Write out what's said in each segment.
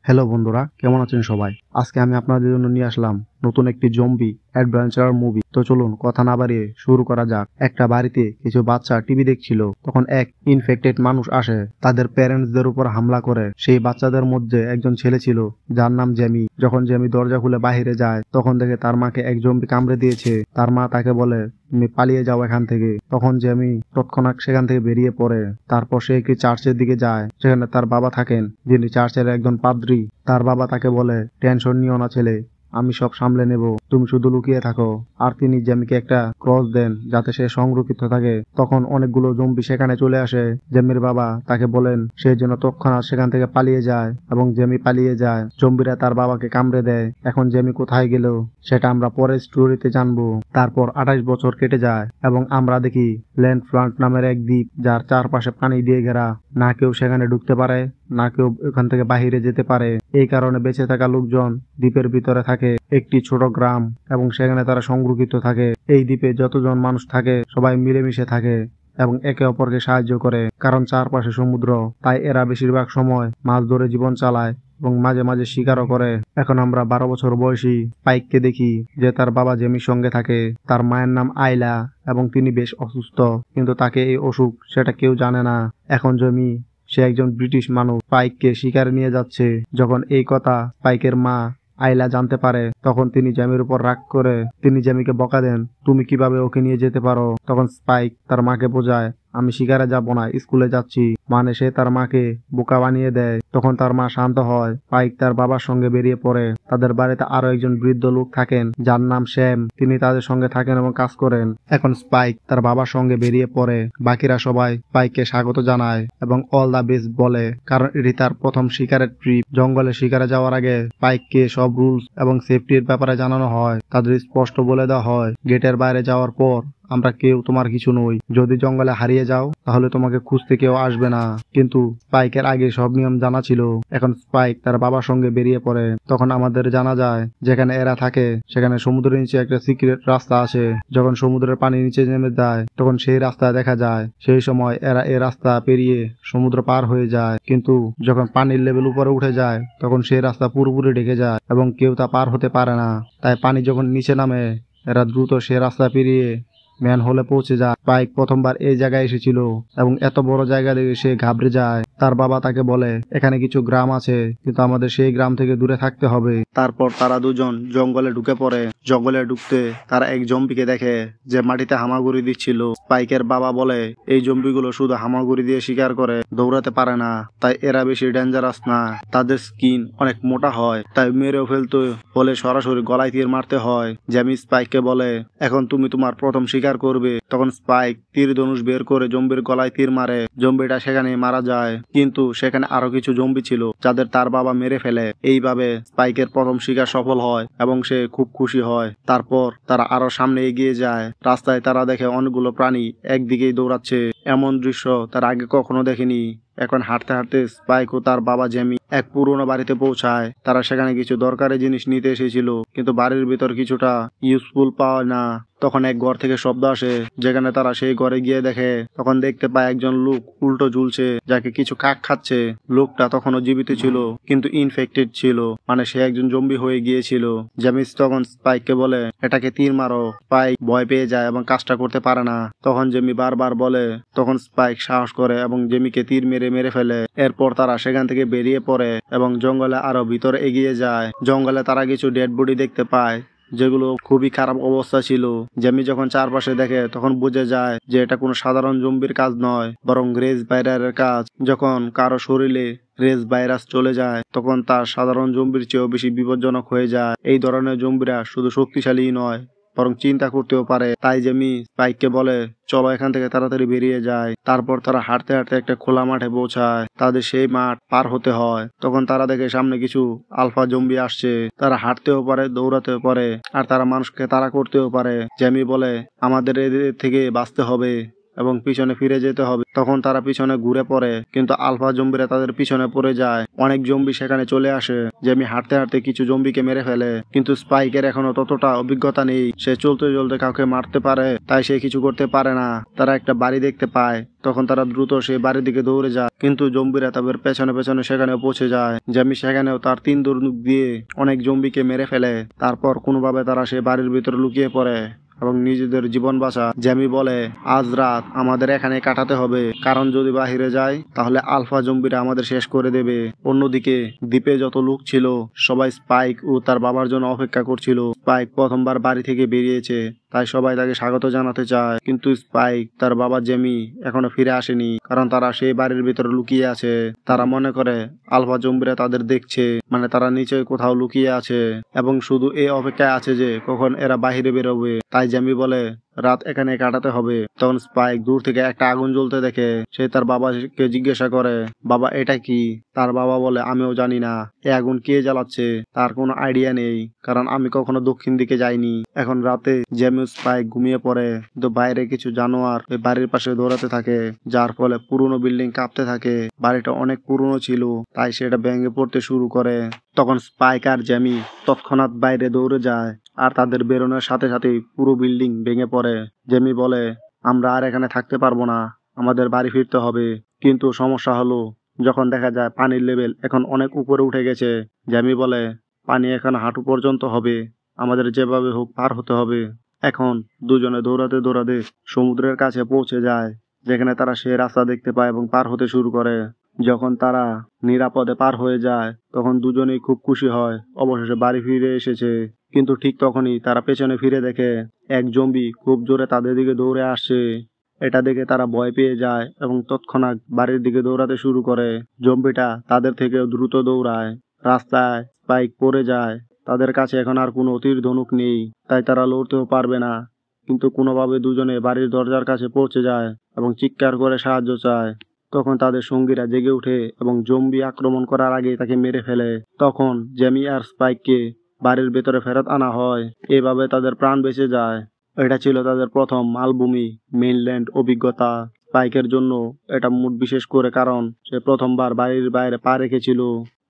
Hello বন্ধুরা, কেমন আছেন সবাই? আজকে আমি আপনাদের জন্য নিয়ে আসলাম নতুন একটি জম্বি অ্যাডভেঞ্চার মুভি। তো চলুন কথা না বাড়িয়ে শুরু করা যাক। একটা বাড়িতে কিছু বাচ্চা টিভি দেখছিল, তখন এক ইনফেক্টেড মানুষ আসে, তাদের প্যারেন্টসদের উপর হামলা করে। সেই বাচ্চাদের মধ্যে একজন ছেলে ছিল যার নাম জেমি। যখন জেমি দরজা খুলে বাহিরে যায়, তখন দেখে তার মাকে এক জম্বি কামড়ে দিয়েছে। তার মা তাকে বলে, তুমি পালিয়ে যাও এখান থেকে। তখন জেমি তৎক্ষণাৎ সেখান থেকে বেরিয়ে পড়ে। তারপর সে একটি চার্চের দিকে যায়, সেখানে তার বাবা থাকেন, যিনি চার্চের একজন পাদ্রী। তার বাবা তাকে বলে, টেনশন নিও না ছেলে, আমি সব সামলে নেব, তুমি শুধু লুকিয়ে থাকো। আর তিনি জেমিকে একটা ক্রস দেন যাতে সে সংরক্ষিত থাকে। তখন অনেকগুলো জম্বি সেখানে চলে আসে। জেমির বাবা তাকে বলেন সে যেন তৎক্ষণাৎ সেখান থেকে পালিয়ে যায়, এবং জেমি পালিয়ে যায়। জম্বিরা তার বাবাকে কামড়ে দেয়। এখন জেমি কোথায় গেল সেটা আমরা পরের স্টোরিতে জানবো। তারপর 28 বছর কেটে যায় এবং আমরা দেখি ল্যান্ড ফ্লান্ট নামের এক দ্বীপ, যার চারপাশে পানি দিয়ে ঘেরা। না কেউ সেখানে ঢুকতে পারে, না কেউ ওখান থেকে বাহিরে যেতে পারে। এই কারণে বেঁচে থাকা লোকজন দ্বীপের ভিতরে থাকে, একটি ছোট গ্রাম, এবং সেখানে তারা সংরক্ষিত থাকে। এই দ্বীপে যতজন মানুষ থাকে সবাই মিলেমিশে থাকে এবং একে অপরকে সাহায্য করে, কারণ চারপাশে সমুদ্র। তাই এরা বেশিরভাগ সময় মাছ ধরে জীবন চালায় এবং মাঝে মাঝে শিকারও করে। এখন আমরা 12 বছর বয়সী স্পাইককে দেখি, যে তার বাবা জেমির সঙ্গে থাকে। তার মায়ের নাম আইলা এবং তিনি বেশ অসুস্থ, কিন্তু তাকে এই অসুখ সেটা কেউ জানে না। এখন জেমি সে একজন ব্রিটিশ মানুষ স্পাইককে শিকারে নিয়ে যাচ্ছে। যখন এই কথা স্পাইকের মা আইলা জানতে পারে, তখন তিনি জেমির উপর রাগ করে তিনি জেমিকে বকা দেন, তুমি কিভাবে ওকে নিয়ে যেতে পারো? তখন স্পাইক তার মাকে বোঝায়, আমি শিকারে যাব না, স্কুলে যাচ্ছি। মানে সে তার মাকে বোকা বানিয়ে দেয়। তখন তার মা শান্ত হয়। স্পাইক তার বাবার সঙ্গে বেরিয়ে পড়ে। তাদের বাড়িতে আরো একজন বৃদ্ধ লোক থাকেন যার নাম শ্যাম, তিনি তাদের সঙ্গে থাকেন এবং কাজ করেন। এখন স্পাইক তার বাবার সঙ্গে বেরিয়ে পড়ে। বাকিরা সবাই স্পাইককে স্বাগত জানায় এবং অল দা বেস্ট বলে, কারণ এটি তার প্রথম শিকারের ট্রিপ। জঙ্গলে শিকারে যাওয়ার আগে স্পাইককে সব রুলস এবং সেফটির ব্যাপারে জানানো হয়। তাদের স্পষ্ট বলে দেওয়া হয়, গেটের বাইরে যাওয়ার পর আমরা কেউ তোমার কিছু নই। যদি জঙ্গলে হারিয়ে যাও তাহলে তোমাকে খুঁজতে কেউ আসবে না। কিন্তু স্পাইকের আগে সব নিয়ম জানা ছিল। এখন স্পাইক তার বাবার সঙ্গে বেরিয়ে পড়ে। তখন আমাদের জানা যায় যেখানে এরা থাকে সেখানে সমুদ্রের নিচে একটা সিক্রেট রাস্তা আছে। যখন সমুদ্রের পানি নিচে নেমে যায় তখন সেই রাস্তা দেখা যায়। সেই সময় এরা এই রাস্তা পেরিয়ে সমুদ্র পার হয়ে যায়, কিন্তু যখন পানির লেভেল উপরে উঠে যায় তখন সেই রাস্তা পুরোপুরি ঢেকে যায় এবং কেউ তা পার হতে পারে না। তাই পানি যখন নিচে নামে এরা দ্রুত সে রাস্তা পেরিয়ে ম্যান হলে পৌঁছে যায়। স্পাইক প্রথমবার এই জায়গায় এসেছিল এবং এত বড় জায়গা দেখে সে ঘাবড়ে যায়। তার বাবা তাকে বলে, এখানে কিছু গ্রাম আছে, কিন্তু আমাদের সেই গ্রাম থেকে দূরে থাকতে হবে। তারপর তারা দুজন জঙ্গলে ঢুকে পড়ে। জঙ্গলে ঢুকতে তারা এক জম্বিকে দেখে যে মাটিতে হামাগুড়ি দিচ্ছিল। স্পাইকের বাবা বলে, এই জম্বিগুলো শুধু হামাগুড়ি দিয়ে শিকার করে, দৌড়াতে পারে না, তাই এরা বেশি ডেঞ্জারাস না। তাদের স্কিন অনেক মোটা হয়, তাই মেরেও ফেলতে হলে সরাসরি গলায় তীর মারতে হয়। জেমি স্পাইককে বলে, এখন তুমি তোমার প্রথম শিকার করবে। তখন স্পাইক তীর ধনুষ বের করে জম্বির গলায় তীর মারে। জম্বিটা সেখানে মারা যায়, কিন্তু সেখানে আরো কিছু জম্বি ছিল যাদের তার বাবা মেরে ফেলে। এইভাবে স্পাইকের প্রথম শিকার সফল হয় এবং সে খুব খুশি হয়। তারপর তারা আরো সামনে এগিয়ে যায়। রাস্তায় তারা দেখে অনেকগুলো প্রাণী একদিকেই দৌড়াচ্ছে। এমন দৃশ্য তার আগে কখনো দেখেনি। এখন হাঁটতে হাঁটতে স্পাইক ও তার বাবা জেমি এক পুরোনো বাড়িতে পৌঁছায়। তারা সেখানে কিছু দরকারি জিনিস নিতে এসেছিল, কিন্তু বাড়ির ভিতর কিছুটা ইউজফুল পাওয়া না। তখন এক ঘর থেকে শব্দ আসে, যেখানে তারা সেই ঘরে গিয়ে দেখে, তখন দেখতে পায় একজন লোক উল্টো ঝুলছে, যাকে কিছু কাক খাচ্ছে। লোকটা তখনও জীবিত ছিল, কিন্তু ইনফেক্টেড ছিল, মানে সে একজন জম্বি হয়ে গিয়েছিল। জেমিস তখন স্পাইককে বলে, এটাকে তীর মারো। স্পাইক ভয় পেয়ে যায় এবং কাজটা করতে পারে না। তখন জেমি বারবার বলে, তখন স্পাইক সাহস করে এবং জেমিকে তীর মেরে ফেলে। এরপর তারা সেখান থেকে বেরিয়ে পড়ে এবং জঙ্গলে আরো ভিতরে এগিয়ে যায়। জঙ্গলে তারা কিছু ডেড বডি দেখতে পায়, যেগুলো খুবই খারাপ অবস্থা ছিল। জেমি যখন চারপাশে দেখে তখন বুঝে যায় যে এটা কোনো সাধারণ জম্বির কাজ নয়, বরং রেজ ভাইরাসের কাজ। যখন কারো শরীরে রেজ ভাইরাস চলে যায় তখন তার সাধারণ জম্বির চেয়েও বেশি বিপজ্জনক হয়ে যায়। এই ধরনের জম্বিরা শুধু শক্তিশালী নয়, বরং চিন্তা করতেও পারে। তাই জেমি স্পাইককে বলে, চলো এখান থেকে তাড়াতাড়ি বেরিয়ে যায়। তারপর তারা হাঁটতে হাঁটতে একটা খোলা মাঠে পৌঁছায়। তাদের সেই মাঠ পার হতে হয়। তখন তারা দেখে সামনে কিছু আলফা জম্বি আসছে। তারা হাঁটতেও পারে, দৌড়াতেও পারে, আর তারা মানুষকে তাড়া করতেও পারে। জেমি বলে, আমাদের এদের থেকে বাঁচতে হবে। এবং পিছনে ফিরে যেতে হবে। তখন তারা পিছনে ঘুরে পড়ে, কিন্তু আলফা জম্বিরা তাদের পিছনে পড়ে যায়। অনেক জম্বি সেখানে চলে আসে। জেমি হাঁটতে হাঁটতে কিছু জম্বিকে মেরে ফেলে, কিন্তু স্পাইকের এখনো ততটা অভিজ্ঞতা নেই। সে চলতে চলতে কাউকে মারতে পারে, তাই সে কিছু করতে পারে না। তারা একটা বাড়ি দেখতে পায়, তখন তারা দ্রুত সেই বাড়ির দিকে দৌড়ে যায়, কিন্তু জম্বিরা তাদের পেছনে পেছনে সেখানে পৌঁছে যায়। জেমি সেখানেও তার 3 ধনুক দিয়ে অনেক জম্বিকে মেরে ফেলে। তারপর কোনোভাবে তারা সেই বাড়ির ভিতরে লুকিয়ে পড়ে এবং নিজেদের জীবন বাঁচা। জেমি বলে, আজ রাত আমাদের এখানে কাটাতে হবে, কারণ যদি বাহিরে যাই তাহলে আলফা জম্বিরা আমাদের শেষ করে দেবে। অন্যদিকে দ্বীপে যত লোক ছিল সবাই স্পাইক ও তার বাবার জন্য অপেক্ষা করছিল। স্পাইক প্রথমবার বাড়ি থেকে বেরিয়েছে, তাই সবাই তাকে স্বাগত জানাতে চায়, কিন্তু স্পাইক তার বাবা জেমি এখনো ফিরে আসেনি, কারণ তারা সেই বাড়ির ভিতরে লুকিয়ে আছে। তারা মনে করে আলফা জম্বিরা তাদের দেখছে, মানে তারা নিচে কোথাও লুকিয়ে আছে এবং শুধু এই অপেক্ষায় আছে যে কখন এরা বাহিরে বেরোবে। তাই জেমি বলে রাত এখানে কাটাতে হবে। তখন স্পাইক দূর থেকে একটা আগুন জ্বলতে দেখে। সে তার বাবাকে জিজ্ঞাসা করে, বাবা এটা কি? তার বাবা বলে, আমিও জানি না, এই আগুন কে জ্বালাচ্ছে তার কোনো আইডিয়া নেই, কারণ আমি কখনো দক্ষিণ দিকে যাইনি। এখন রাতে জেমি ও স্পাইক ঘুমিয়ে পড়ে, কিন্তু বাইরে কিছু জানোয়ার ওই বাড়ির পাশে দৌড়াতে থাকে, যার ফলে পুরনো বিল্ডিং কাঁপতে থাকে। বাড়িটা অনেক পুরনো ছিল, তাই সেটা ভেঙে পড়তে শুরু করে। তখন স্পাইক আর জেমি তৎক্ষণাৎ বাইরে দৌড়ে যায়, আর তাদের বেরোনোর সাথে সাথে পুরো বিল্ডিং ভেঙে পড়ে। জেমি বলে, আমরা আর এখানে থাকতে পারবো না, আমাদের বাড়ি ফিরতে হবে। কিন্তু সমস্যা হলো যখন দেখা যায় পানির লেভেল এখন অনেক উপরে উঠে গেছে। জেমি বলে, পানি এখন হাঁটু পর্যন্ত হবে, আমাদের যেভাবে হোক পার হতে হবে। এখন দুজনে দৌড়াতে দৌড়াতে সমুদ্রের কাছে পৌঁছে যায়, যেখানে তারা সেই রাস্তা দেখতে পায় এবং পার হতে শুরু করে। যখন তারা নিরাপদে পার হয়ে যায় তখন দুজনেই খুব খুশি হয়, অবশেষে বাড়ি ফিরে এসেছে। কিন্তু ঠিক তখনই তারা পেছনে ফিরে দেখে এক জম্বি খুব জোরে তাদের দিকে দৌড়ে আসছে। এটা দেখে তারা ভয় পেয়ে যায় এবং তৎক্ষণাৎ বাড়ির দিকে দৌড়াতে শুরু করে। জম্বিটা তাদের থেকেও দ্রুত দৌড়ায়। রাস্তায় স্পাইক পড়ে যায়, তাদের কাছে এখন আর কোনো তীর ধনুক নেই, তাই তারা লড়তেও পারবে না। কিন্তু কোনোভাবে দুজনে বাড়ির দরজার কাছে পৌঁছে যায় এবং চিৎকার করে সাহায্য চায়। তখন তাদের সঙ্গীরা জেগে ওঠে এবং জম্বি আক্রমণ করার আগে তাকে মেরে ফেলে। তখন জেমি আর স্পাইককে বাড়ির ভেতরে ফেরত আনা হয়, এভাবে তাদের প্রাণ বেঁচে যায়। এটা ছিল তাদের প্রথম মালভূমি মেইনল্যান্ড অভিজ্ঞতা। স্পাইকের জন্য এটা মুড বিশেষ করে, কারণ সে প্রথমবার বাড়ির বাইরে পা রেখেছিল,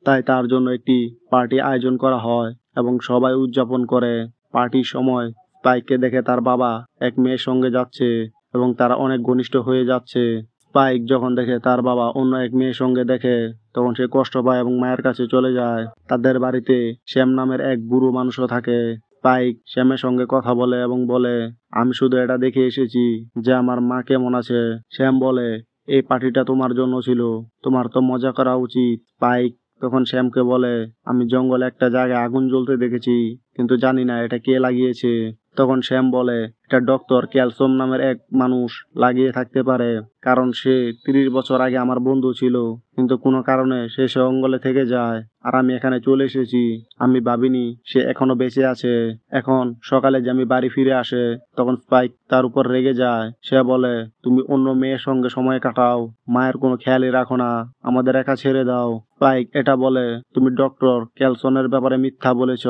তাই তার জন্য একটি পার্টি আয়োজন করা হয় এবং সবাই উদযাপন করে। পার্টির সময় স্পাইককে দেখে তার বাবা এক মেয়ের সঙ্গে যাচ্ছে এবং তারা অনেক ঘনিষ্ঠ হয়ে যাচ্ছে। স্পাইক যখন দেখে তার বাবা অন্য এক মেয়ের সঙ্গে দেখে, তখন সে কষ্ট পায় এবং মায়ের কাছে চলে যায়। তাদের বাড়িতে শ্যাম নামের এক বুড়ো মানুষও থাকে। স্পাইক শ্যামের সঙ্গে কথা বলে এবং বলে, আমি শুধু এটা দেখে এসেছি যে আমার মা কেমন আছে। শ্যাম বলে, এই পার্টিটা তোমার জন্য ছিল, তোমার তো মজা করা উচিত। স্পাইক তখন শ্যামকে বলে, আমি জঙ্গলে একটা জায়গায় আগুন জ্বলতে দেখেছি, কিন্তু জানি না এটা কে লাগিয়েছে। তখন শ্যাম বলে, এটা ডক্টর ক্যালসোম নামের এক মানুষ লাগিয়ে থাকতে পারে, কারণ সে 30 বছর আগে আমার বন্ধু ছিল, কিন্তু কোনো কারণে সে জঙ্গলে থেকে যায় আর আমি এখানে চলে এসেছি। আমি ভাবিনি সে এখনো বেঁচে আছে। এখন সকালে যে আমি বাড়ি ফিরে আসে, তখন স্পাইক তার উপর রেগে যায়। সে বলে, তুমি অন্য মেয়ের সঙ্গে সময় কাটাও, মায়ের কোনো খেয়ালই রাখো না, আমাদের একা ছেড়ে দাও। স্পাইক এটা বলে, তুমি ডক্টর ক্যালসনের ব্যাপারে মিথ্যা বলেছ,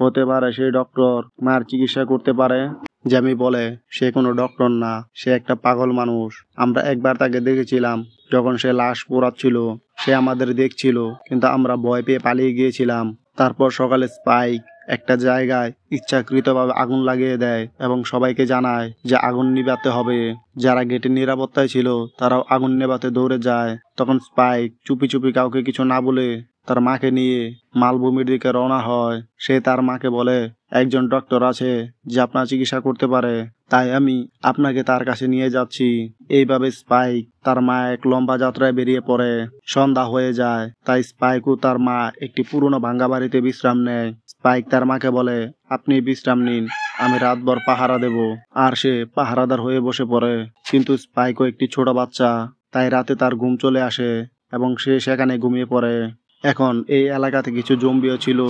হতে পারে সেই ডক্টর মায়ের চিকিৎসা করতে পারে। জ্যামি বলে, সে কোনো ডক্টর না, সে একটা পাগল মানুষ। আমরা একবার তাকে দেখেছিলাম যখন সে লাশ পোড়াচ্ছিল, সে আমাদের দেখছিল, কিন্তু আমরা ভয় পেয়ে পালিয়ে গিয়েছিলাম। তারপর সকালে স্পাইক একটা জায়গায় ইচ্ছাকৃতভাবে আগুন লাগিয়ে দেয় এবং সবাইকে জানায় যে আগুন নিভাতে হবে। যারা গেটের নিরাপত্তায় ছিল তারাও আগুন নেভাতে দৌড়ে যায়। তখন স্পাইক চুপি চুপি কাউকে কিছু না বলে তার মাকে নিয়ে মালভূমির দিকে রওনা হয়। সে তার মাকে বলে, একজন ডক্টর আছে যে আপনার চিকিৎসা করতে পারে, তাই আমি আপনাকে তার কাছে নিয়ে যাচ্ছি। এইভাবে স্পাইক তার মা এক লম্বা যাত্রায় বেরিয়ে পড়ে। সন্ধ্যা হয়ে যায়, তাই স্পাইক ও তার মা একটি পুরনো ভাঙ্গা বাড়িতে বিশ্রাম নেয়। স্পাইক তার মাকে বলে, আপনি বিশ্রাম নিন, আমি রাতভর পাহারা দেব। আর সে পাহারাদার হয়ে বসে পড়ে। কিন্তু স্পাইকও একটি ছোট বাচ্চা, তাই রাতে তার ঘুম চলে আসে এবং সে সেখানে ঘুমিয়ে পড়ে। এখন এই এলাকাতে কিছু জম্বিও ছিল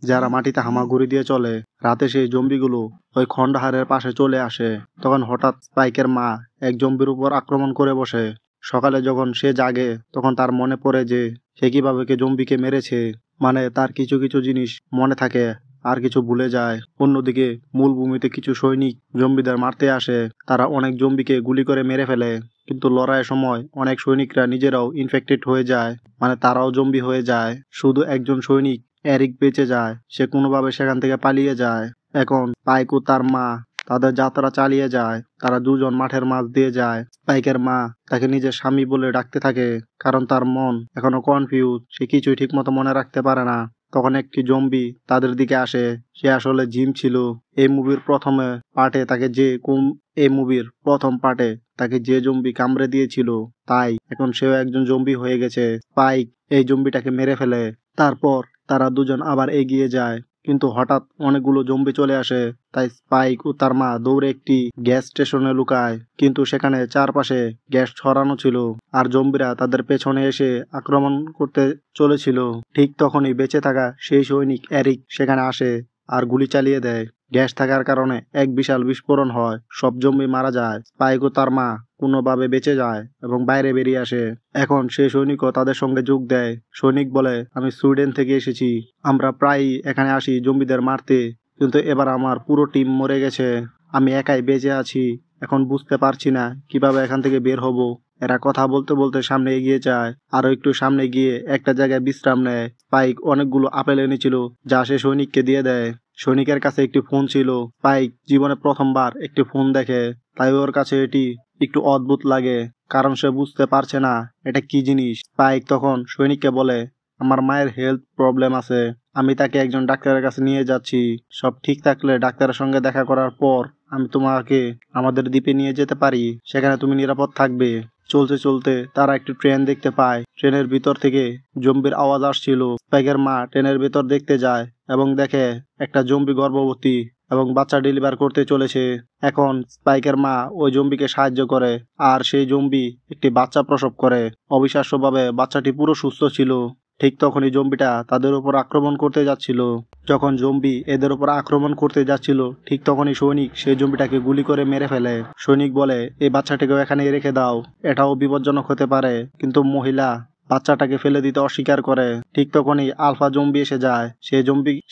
যারা মাটিতে হামাগুড়ি দিয়ে চলে। রাতে সেই জম্বিগুলো ওই খণ্ডাহারের পাশে চলে আসে। তখন হঠাৎ স্পাইকের মা এক জম্বির উপর আক্রমণ করে বসে। সকালে যখন সে জাগে তখন তার মনে পড়ে যে সে কিভাবে জম্বিকে মেরেছে, মানে তার কিছু কিছু জিনিস মনে থাকে আর কিছু ভুলে যায়। অন্যদিকে মূলভূমিতে কিছু সৈনিক জম্বিদের মারতে আসে। তারা অনেক জম্বিকে গুলি করে মেরে ফেলে, কিন্তু লড়াইয়ের সময় অনেক সৈনিকরা নিজেরাও ইনফেক্টেড হয়ে যায়, মানে তারাও জম্বি হয়ে যায়। শুধু একজন সৈনিক এরিক বেঁচে যায়। সে কোনোভাবে সেখান থেকে পালিয়ে যায়। এখন স্পাইক ও তার মা তাদের যাত্রা চালিয়ে যায়। তারা দুজন মাঠের মাঝ দিয়ে যায়। স্পাইকের মা তাকে নিজের স্বামী বলে ডাকতে থাকে, কারণ তার মন এখনো কনফিউজ, সে কিছুই ঠিক মতো মনে রাখতে পারে না। তখন একটি জম্বি তাদের দিকে আসে। সে আসলে জিম ছিল। এই মুভির প্রথমে পার্টে তাকে যে এই মুভির প্রথম পার্টে তাকে যে জম্বি কামড়ে দিয়েছিল, তাই এখন সেও একজন জম্বি হয়ে গেছে। স্পাইক এই জম্বিটাকে মেরে ফেলে। তারপর তারা দুজন আবার এগিয়ে যায়, কিন্তু হঠাৎ অনেকগুলো জম্বি চলে আসে। তাই স্পাইক ও তার মা দৌড়ে একটি গ্যাস স্টেশনে লুকায়, কিন্তু সেখানে চারপাশে গ্যাস ছড়ানো ছিল আর জম্বিরা তাদের পেছনে এসে আক্রমণ করতে চলেছিল। ঠিক তখনই বেঁচে থাকা সেই সৈনিক এরিক সেখানে আসে আর গুলি চালিয়ে দেয়। গ্যাস থাকার কারণে এক বিশাল বিস্ফোরণ হয়, সব জম্বি মারা যায়। স্পাইক ও তার মা কোনোভাবে বেঁচে যায় এবং বাইরে বেরিয়ে আসে। এখন সেই সৈনিকও তাদের সঙ্গে যোগ দেয়। সৈনিক বলে, আমি সুইডেন থেকে এসেছি। আমরা প্রায়ই এখানে আসি জম্বিদের মারতে, কিন্তু এবার আমার পুরো টিম মরে গেছে। আমি একাই বেঁচে আছি। এখন বুঝতে পারছি না কিভাবে এখান থেকে বের হব। এরা কথা বলতে বলতে সামনে এগিয়ে যায়। আরো একটু সামনে গিয়ে একটা জায়গায় বিশ্রাম নেয়। স্পাইক অনেকগুলো আপেল এনেছিল, যা সে সৈনিককে দিয়ে দেয়। সৈনিকের কাছে একটি ফোন ছিল। স্পাইক জীবনে প্রথমবার একটি ফোন দেখে, তাই ওর কাছে এটি একটু অদ্ভুত লাগে, কারণ সে বুঝতে পারছে না এটা কি জিনিস। স্পাইক তখন সৈনিককে বলে, আমার মায়ের হেলথ প্রবলেম আছে, আমি তাকে একজন ডাক্তারের কাছে নিয়ে যাচ্ছি। সব ঠিক থাকলে ডাক্তারের সঙ্গে দেখা করার পর আমি তোমাকে আমাদের দ্বীপে নিয়ে যেতে পারি, সেখানে তুমি নিরাপদ থাকবে। চলতে চলতে তারা একটি ট্রেন দেখতে পায়। ট্রেনের ভিতর থেকে জম্বির আওয়াজ আসছিল। স্পাইকের মা ট্রেনের ভিতর দেখতে যায় এবং দেখে একটা জম্বি গর্ভবতী এবং বাচ্চা ডেলিভার করতে চলেছে। এখন স্পাইকের মা ওই জম্বিকে সাহায্য করে আর সেই জম্বি একটি বাচ্চা প্রসব করে। অবিশ্বাস্যভাবে বাচ্চাটি পুরো সুস্থ ছিল। ঠিক তখনই জম্বিটা তাদের উপর আক্রমণ করতে যাচ্ছিল। যখন জম্বি এদের উপর আক্রমণ করতে যাচ্ছিল, ঠিক তখনই সৈনিক সেই জম্বিটাকে গুলি করে মেরে ফেলে। সৈনিক বলে, এই বাচ্চাটিকেও এখানে রেখে দাও, এটাও বিপজ্জনক হতে পারে। কিন্তু মহিলা বাচ্চাটাকে ফেলে দিতে অস্বীকার করে। ঠিক তখনই আলফা জম্বি এসে যায়।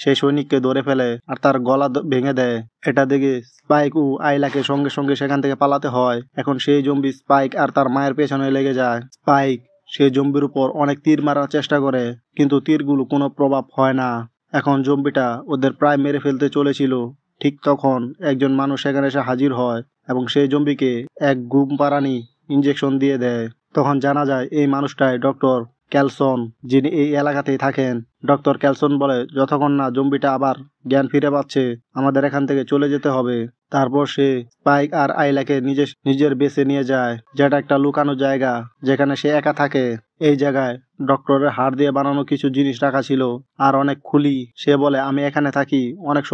সেই সৈনিককে ধরে ফেলে আর তার গলা ভেঙে দেয়। এটা দেখে স্পাইক ও আইলাকে সঙ্গে সঙ্গে সেখান থেকে পালাতে হয়। এখন সেই জম্বি স্পাইক আর তার মায়ের পেছনে লেগে যায়। স্পাইক সেই জম্বির উপর অনেক তীর মারার চেষ্টা করে, কিন্তু তীরগুলো কোনো প্রভাব হয় না। এখন জম্বিটা ওদের প্রায় মেরে ফেলতে চলেছিল। ঠিক তখন একজন মানুষ সেখানে এসে হাজির হয় এবং সেই জম্বিকে এক ঘুম পাড়ানি ইঞ্জেকশন দিয়ে দেয়। তখন জানা যায় এই মানুষটাই ডক্টর ক্যালসন, যিনি এই এলাকাতেই থাকেন। ডক্টর ক্যালসন বলে, যতক্ষণ না জম্বিটা আবার জ্ঞান ফিরে পাচ্ছে আমাদের এখান থেকে চলে যেতে হবে। তারপর সে স্পাইক আর আইলাকে নিজের বেছে নিয়ে যায়, যেটা একটা লুকানো জায়গা যেখানে সে একা থাকে। এই জায়গায় ডক্টরের হাড় দিয়ে বানানো কিছু জিনিস রাখা ছিল আর অনেক খুলি। সে বলে, আমি এখানে থাকি অনেক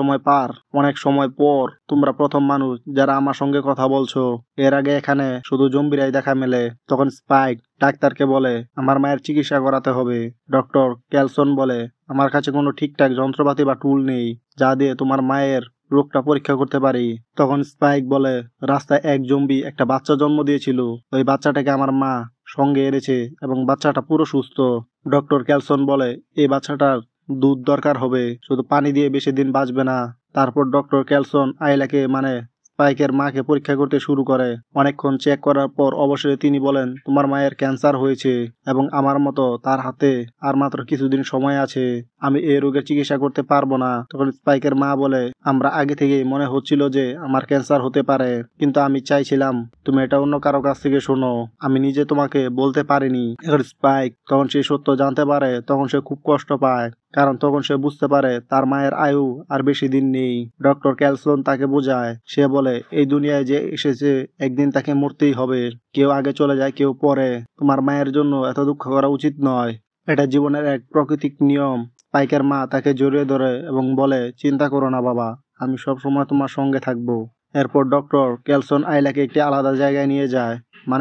সময় পর। তোমরা প্রথম মানুষ যারা আমার সঙ্গে কথা বলছো। এর আগে এখানে শুধু জম্বিরাই দেখা মেলে। তখন স্পাইক ডাক্তারকে বলে, আমার মায়ের চিকিৎসা করাতে হবে। ডক্টর ক্যালসন বলে, আমার কাছে কোনো ঠিকঠাক যন্ত্রপাতি বা টুল নেই যা দিয়ে তোমার মায়ের রোগটা পরীক্ষা করতে পারি। তখন স্পাইক বলে, রাস্তায় এক জম্বি একটা বাচ্চা জন্ম দিয়েছিল, ওই বাচ্চাটাকে আমার মা সঙ্গে এনেছে এবং বাচ্চাটা পুরো সুস্থ। ডক্টর ক্যালসন বলে, এই বাচ্চাটার দুধ দরকার হবে, শুধু পানি দিয়ে বেশি দিন বাঁচবে না। তারপর ডক্টর ক্যালসন আইলাকে স্পাইকের মাকে পরীক্ষা করতে শুরু করে। অনেকক্ষণ চেক করার পর অবশেষে তিনি বলেন, তোমার মায়ের ক্যান্সার হয়েছে এবং আমার মতো তার হাতে আর মাত্র কিছুদিন সময় আছে। আমি এই রোগের চিকিৎসা করতে পারবো না। তখন স্পাইকের মা বলে, আমরা আগে থেকেই মনে হচ্ছিল যে আমার ক্যান্সার হতে পারে, কিন্তু আমি চাইছিলাম তুমি এটা অন্য কারো কাছ থেকে শোনো, আমি নিজে তোমাকে বলতে পারিনি। এখন স্পাইক তখন সেই সত্য জানতে পারে, তখন সে খুব কষ্ট পায়, কারণ তখন সে বুঝতে পারে তার মায়ের আয়ু আর বেশি দিন নেই। ডক্টর ক্যালসন তাকে বোঝায়। সে বলে, এই দুনিয়ায় যে এসেছে একদিন তাকে মরতেই হবে। কেউ আগে চলে যায়, কেউ পরে। তোমার মায়ের জন্য এত দুঃখ করা উচিত নয়, এটা জীবনের এক প্রাকৃতিক নিয়ম। স্পাইকের মা তাকে জড়িয়ে ধরে এবং বলে, চিন্তা করো না বাবা, আমি সব সময় তোমার সঙ্গে থাকবো। এরপর ডক্টর ক্যালসন আইলাকে একটি আলাদা জায়গায় নিয়ে যায়,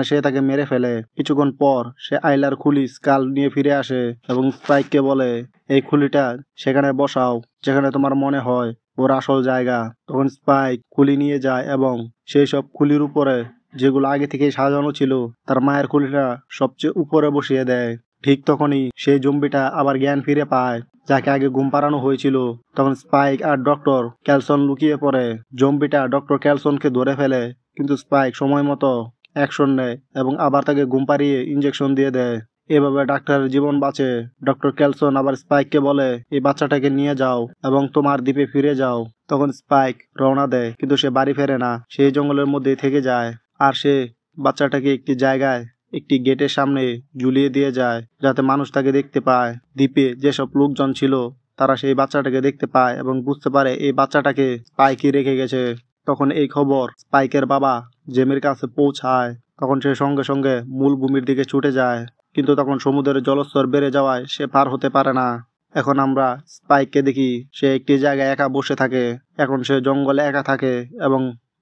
সে তাকে মেরে ফেলে। কিছুক্ষণ পর সে আইলার খুলি স্কাল নিয়ে ফিরে আসে এবং স্পাইককে বলে, এই খুলিটা সেখানে বসাও যেখানে তোমার মনে হয় ওর আসল জায়গা। তখন স্পাইক খুলি নিয়ে যায় এবং সেই সব খুলির উপরে যেগুলো আগে থেকে সাজানো ছিল তার মায়ের খুলিটা সবচেয়ে উপরে বসিয়ে দেয়। ঠিক তখনই সেই জম্বিটা আবার জ্ঞান ফিরে পায় যাকে আগে ঘুম পাড়ানো হয়েছিল। তখন স্পাইক আর ডক্টর ক্যালসন লুকিয়ে পড়ে। জম্বিটা ডক্টর ক্যালসনকে ধরে ফেলে, কিন্তু স্পাইক সময় মতো অ্যাকশন নেয় এবং আবার তাকে ঘুম পাড়িয়ে ইঞ্জেকশন দিয়ে দেয়। এভাবে ডাক্তারের জীবন বাঁচে। ডক্টর ক্যালসন আবার স্পাইককে বলে এই বাচ্চাটাকে নিয়ে যাও এবং তোমার দ্বীপে ফিরে যাও। তখন স্পাইক রওনা দেয়, কিন্তু সে বাড়ি ফেরে না, সেই জঙ্গলের মধ্যেই থেকে যায়। আর সে বাচ্চাটাকে একটি জায়গায় একটি গেটের সামনে ঝুলিয়ে দিয়ে যায়, যাতে মানুষ তাকে দেখতে পায়। দ্বীপে যেসব লোকজন ছিল তারা সেই বাচ্চাটাকে দেখতে পায় এবং বুঝতে পারে এই বাচ্চাটাকে স্পাইকই রেখে গেছে। তখন এই খবর স্পাইকের বাবা জেমির কাছে পৌঁছায়। তখন সে সঙ্গে সঙ্গে মূল ভূমির দিকে ছুটে যায়, কিন্তু তখন সমুদ্রের জলস্তর বেড়ে যাওয়ায় সে পার হতে পারে না। এখন আমরা স্পাইককে দেখি সে একটি জায়গায় একা বসে থাকে। এখন সে জঙ্গলে একা থাকে এবং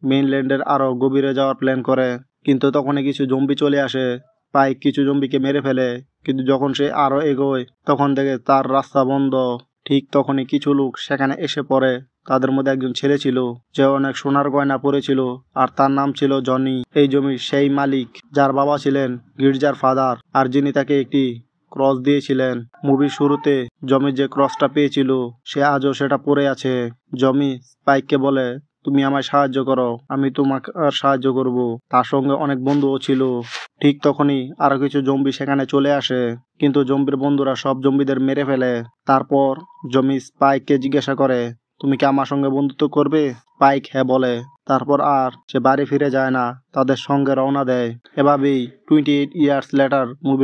মেইনল্যান্ডের আরো গভীরে যাওয়ার প্ল্যান করে। কিন্তু তখনই কিছু জম্বি চলে আসে। স্পাইক কিছু জম্বিকে মেরে ফেলে, কিন্তু যখন সে আরো এগোয় তখন দেখে তার রাস্তা বন্ধ। ঠিক তখনই কিছু লোক সেখানে এসে পড়ে। তাদের মধ্যে একজন ছেলে ছিল যে অনেক সোনার গয়না পরেছিল, আর তার নাম ছিল জনি। এই জমির সেই মালিক, যার বাবা ছিলেন গির্জার ফাদার, আর যিনি তাকে একটি ক্রস দিয়েছিলেন। মুভির শুরুতে জমি যে ক্রসটা পেয়েছিল সে আজও সেটা পরে আছে। জমি স্পাইককে বলে তুমি আমায় সাহায্য করো, আমি তোমাকে আর সাহায্য করব। তার সঙ্গে অনেক বন্ধুও ছিল। ঠিক তখনই আরো কিছু জম্বি সেখানে চলে আসে, কিন্তু জম্বির বন্ধুরা সব জম্বিদের মেরে ফেলে। তারপর জমি স্পাইককে জিজ্ঞাসা করে তুমি কি আমার সঙ্গে বন্ধুত্ব করবে? স্পাইক হ্যাঁ বলে। তারপর আর সে বাড়ি ফিরে যায় না, তাদের সঙ্গে রওনা দেয়। এভাবেই 28 ইয়ার্স লেটার মুভি